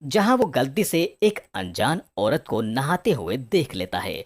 जहां वो गलती से एक अनजान औरत को नहाते हुए देख लेता है।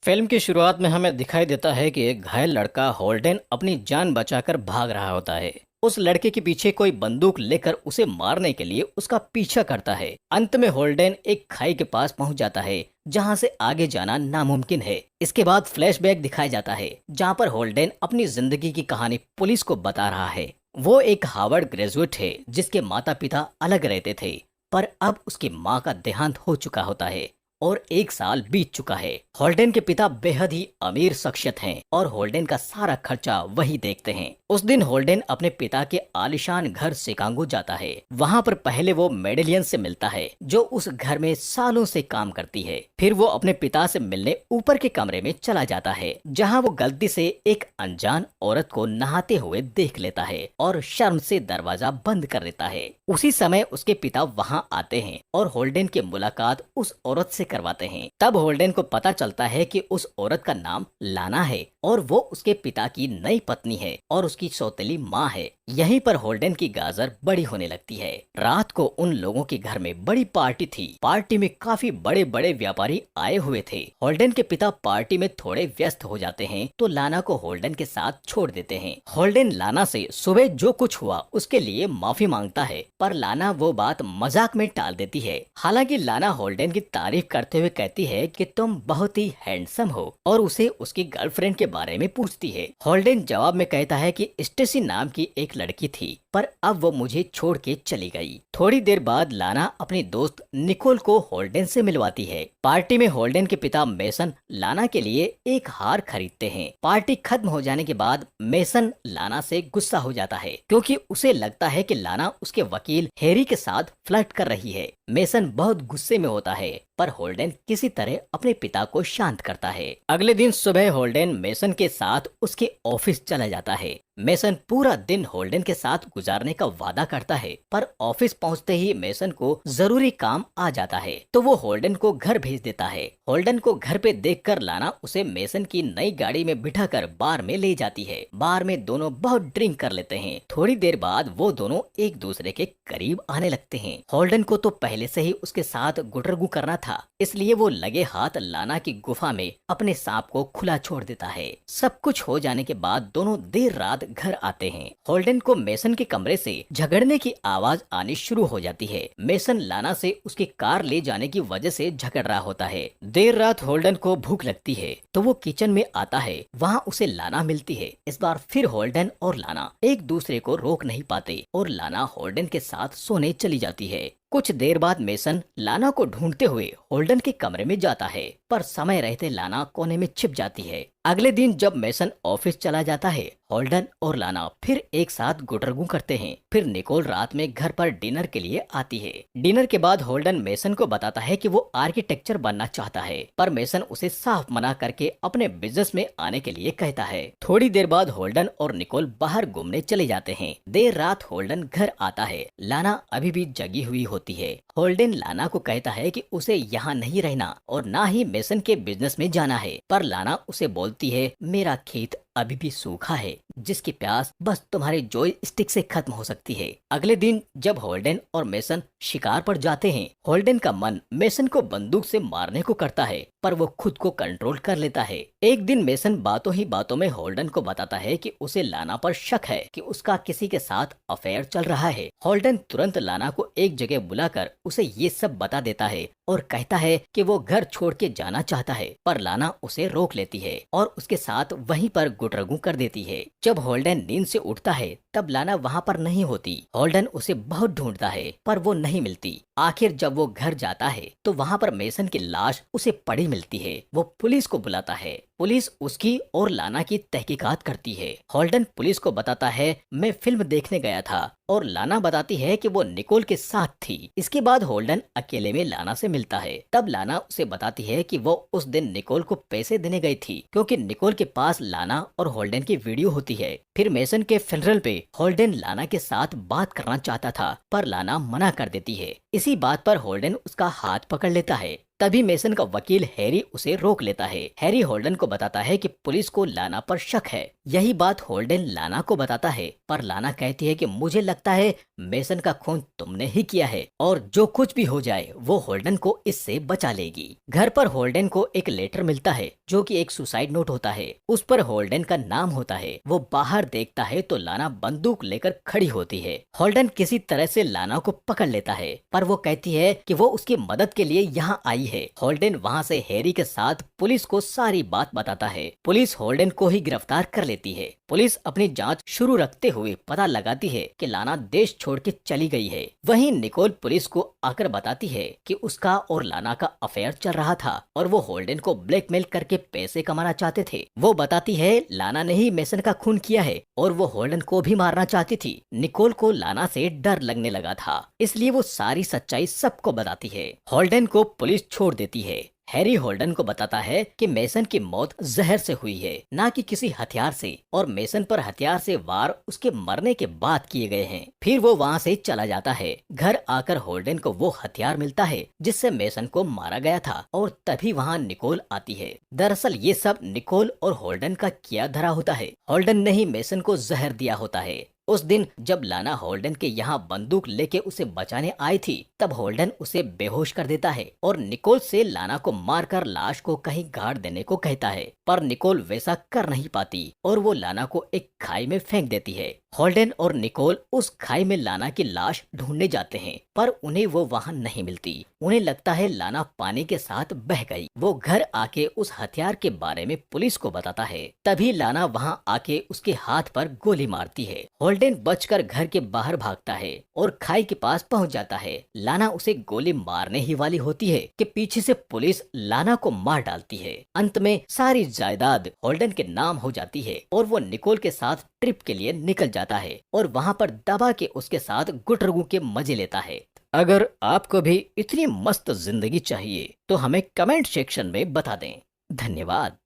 फिल्म की शुरुआत में हमें दिखाई देता है कि एक घायल लड़का होल्डन अपनी जान बचाकर भाग रहा होता है। उस लड़के के पीछे कोई बंदूक लेकर उसे मारने के लिए उसका पीछा करता है। अंत में होल्डन एक खाई के पास पहुंच जाता है, जहां से आगे जाना नामुमकिन है। इसके बाद फ्लैशबैक दिखाया जाता है, जहां पर होल्डन अपनी जिंदगी की कहानी पुलिस को बता रहा है। वो एक हार्वर्ड ग्रेजुएट है, जिसके माता पिता अलग रहते थे, पर अब उसकी माँ का देहांत हो चुका होता है और एक साल बीत चुका है। होल्डन के पिता बेहद ही अमीर शख्सियत हैं और होल्डन का सारा खर्चा वही देखते हैं। उस दिन होल्डन अपने पिता के आलीशान घर शिकागो जाता है। वहाँ पर पहले वो मेडेलियन से मिलता है, जो उस घर में सालों से काम करती है। फिर वो अपने पिता से मिलने ऊपर के कमरे में चला जाता है, जहाँ वो गलती से एक अनजान औरत को नहाते हुए देख लेता है और शर्म से दरवाजा बंद कर देता है। उसी समय उसके पिता वहाँ आते हैं और होल्डन की मुलाकात उस औरत से करवाते हैं। तब होल्डन को पता चलता है कि उस औरत का नाम लाना है और वो उसके पिता की नई पत्नी है और उसकी सौतेली माँ है। यहीं पर होल्डन की गाजर बड़ी होने लगती है। रात को उन लोगों के घर में बड़ी पार्टी थी। पार्टी में काफी बड़े बड़े व्यापारी आए हुए थे। होल्डन के पिता पार्टी में थोड़े व्यस्त हो जाते हैं तो लाना को होल्डन के साथ छोड़ देते हैं। होल्डन लाना से सुबह जो कुछ हुआ उसके लिए माफी मांगता है, पर लाना वो बात मजाक में टाल देती है। हालांकि लाना होल्डन की तारीफ करते हुए कहती है कि तुम बहुत ही हैंडसम हो और उसे उसकी गर्लफ्रेंड के बारे में पूछती है। होल्डन जवाब में कहता है कि स्टेसी नाम की एक लड़की थी, पर अब वो मुझे छोड़ के चली गई। थोड़ी देर बाद लाना अपनी दोस्त निकोल को होल्डन से मिलवाती है। पार्टी में होल्डन के पिता मेसन लाना के लिए एक हार खरीदते हैं। पार्टी खत्म हो जाने के बाद मेसन लाना से गुस्सा हो जाता है, क्योंकि उसे लगता है कि लाना उसके वकील हैरी के साथ फ्लर्ट कर रही है। मेसन बहुत गुस्से में होता है, पर होल्डन किसी तरह अपने पिता को शांत करता है। अगले दिन सुबह होल्डन मेसन के साथ उसके ऑफिस चला जाता है। मेसन पूरा दिन होल्डन के साथ गुजारने का वादा करता है, पर ऑफिस पहुंचते ही मेसन को जरूरी काम आ जाता है, तो वो होल्डन को घर भेज देता है। होल्डन को घर पे देखकर लाना उसे मेसन की नई गाड़ी में बिठाकर बार में ले जाती है। बार में दोनों बहुत ड्रिंक कर लेते हैं। थोड़ी देर बाद वो दोनों एक दूसरे के करीब आने लगते हैं। होल्डन को तो पहले से ही उसके साथ गुटरगू करना था, इसलिए वो लगे हाथ लाना की गुफा में अपने सांप को खुला छोड़ देता है। सब कुछ हो जाने के बाद दोनों देर रात घर आते हैं। होल्डन को मेसन के कमरे से झगड़ने की आवाज आनी शुरू हो जाती है। मेसन लाना से उसकी कार ले जाने की वजह से झगड़ रहा होता है। देर रात होल्डन को भूख लगती है तो वो किचन में आता है। वहाँ उसे लाना मिलती है। इस बार फिर होल्डन और लाना एक दूसरे को रोक नहीं पाते और लाना होल्डन के साथ सोने चली जाती है। कुछ देर बाद मेसन लाना को ढूंढते हुए होल्डन के कमरे में जाता है, पर समय रहते लाना कोने में छिप जाती है। अगले दिन जब मेसन ऑफिस चला जाता है, होल्डन और लाना फिर एक साथ गुटरगू करते हैं। फिर निकोल रात में घर पर डिनर के लिए आती है। डिनर के बाद होल्डन मेसन को बताता है कि वो आर्किटेक्चर बनना चाहता है, पर मेसन उसे साफ मना करके अपने बिजनेस में आने के लिए कहता है। थोड़ी देर बाद होल्डन और निकोल बाहर घूमने चले जाते हैं। देर रात होल्डन घर आता है। लाना अभी भी जगी हुई होती है। होल्डन लाना को कहता है कि उसे यहाँ नहीं रहना और ना ही मेसन के बिजनेस में जाना है, पर लाना उसे बोलती है मेरा खेत अभी भी सूखा है, जिसकी प्यास बस तुम्हारे जॉय स्टिक से खत्म हो सकती है। अगले दिन जब होल्डन और मेसन शिकार पर जाते हैं, होल्डन का मन मेसन को बंदूक से मारने को करता है, पर वो खुद को कंट्रोल कर लेता है। एक दिन मेसन बातों ही बातों में होल्डन को बताता है कि उसे लाना पर शक है कि उसका किसी के साथ अफेयर चल रहा है। होल्डन तुरंत लाना को एक जगह बुलाकर उसे ये सब बता देता है और कहता है कि वो घर छोड़ के जाना चाहता है, पर लाना उसे रोक लेती है और उसके साथ वहीं पर गुटरगू कर देती है। जब होल्डन नींद से उठता है तब लाना वहाँ पर नहीं होती। होल्डन उसे बहुत ढूंढता है, पर वो नहीं मिलती। आखिर जब वो घर जाता है तो वहाँ पर मेसन की लाश उसे पड़ी मिलती है। वो पुलिस को बुलाता है। पुलिस उसकी और लाना की तहकीकात करती है। होल्डन पुलिस को बताता है मैं फिल्म देखने गया था, और लाना बताती है कि वो निकोल के साथ थी। इसके बाद होल्डन अकेले में लाना से मिलता है। तब लाना उसे बताती है कि वो उस दिन निकोल को पैसे देने गई थी, क्योंकि निकोल के पास लाना और होल्डन की वीडियो होती है। फिर मेसन के फ्यूनरल पे होल्डन लाना के साथ बात करना चाहता था, पर लाना मना कर देती है। इसी बात पर होल्डन उसका हाथ पकड़ लेता है। तभी मेसन का वकील हैरी उसे रोक लेता है। हैरी होल्डन को बताता है कि पुलिस को लाना पर शक है, यही बात होल्डन लाना को बताता है, पर लाना कहती है कि मुझे लगता है मेसन का खून तुमने ही किया है और जो कुछ भी हो जाए वो होल्डन को इससे बचा लेगी। घर पर होल्डन को एक लेटर मिलता है जो कि एक सुसाइड नोट होता है। उस पर होल्डन का नाम होता है। वो बाहर देखता है तो लाना बंदूक लेकर खड़ी होती है। होल्डन किसी तरह से लाना को पकड़ लेता है, पर वो कहती है कि वो उसकी मदद के लिए यहाँ आई है। होल्डन वहाँ से हैरी के साथ पुलिस को सारी बात बताता है। पुलिस होल्डन को ही गिरफ्तार कर लेती है। पुलिस अपनी जांच शुरू रखते हुए पता लगाती है कि लाना देश छोड़ के चली गई है। वहीं निकोल पुलिस को आकर बताती है कि उसका और लाना का अफेयर चल रहा था और वो होल्डन को ब्लैकमेल करके पैसे कमाना चाहते थे। वो बताती है लाना ने ही मेसन का खून किया है और वो होल्डन को भी मारना चाहती थी। निकोल को लाना से डर लगने लगा था, इसलिए वो सारी सच्चाई सबको बताती है। होल्डन को पुलिस छोड़ देती है। हैरी होल्डन को बताता है कि मेसन की मौत जहर से हुई है, ना कि किसी हथियार से, और मेसन पर हथियार से वार उसके मरने के बाद किए गए हैं। फिर वो वहाँ से चला जाता है। घर आकर होल्डन को वो हथियार मिलता है जिससे मेसन को मारा गया था और तभी वहाँ निकोल आती है। दरअसल ये सब निकोल और होल्डन का किया धरा होता है। होल्डन ने ही मेसन को जहर दिया होता है। उस दिन जब लाना होल्डन के यहाँ बंदूक लेके उसे बचाने आई थी, तब होल्डन उसे बेहोश कर देता है और निकोल से लाना को मारकर लाश को कहीं गाड़ देने को कहता है, पर निकोल वैसा कर नहीं पाती और वो लाना को एक खाई में फेंक देती है। होल्डन और निकोल उस खाई में लाना की लाश ढूंढने जाते हैं, पर उन्हें वो वहाँ नहीं मिलती। उन्हें लगता है लाना पानी के साथ बह गई। वो घर आके उस हथियार के बारे में पुलिस को बताता है। तभी लाना वहाँ आके उसके हाथ पर गोली मारती है। होल्डन बचकर घर के बाहर भागता है और खाई के पास पहुँच जाता है। लाना उसे गोली मारने ही वाली होती है कि पीछे से पुलिस लाना को मार डालती है। अंत में सारी जायदाद होल्डन के नाम हो जाती है और वो निकोल के साथ ट्रिप के लिए निकल जाता है और वहाँ पर दबा के उसके साथ गुटरगू के मजे लेता है। अगर आपको भी इतनी मस्त जिंदगी चाहिए तो हमें कमेंट सेक्शन में बता दें। धन्यवाद।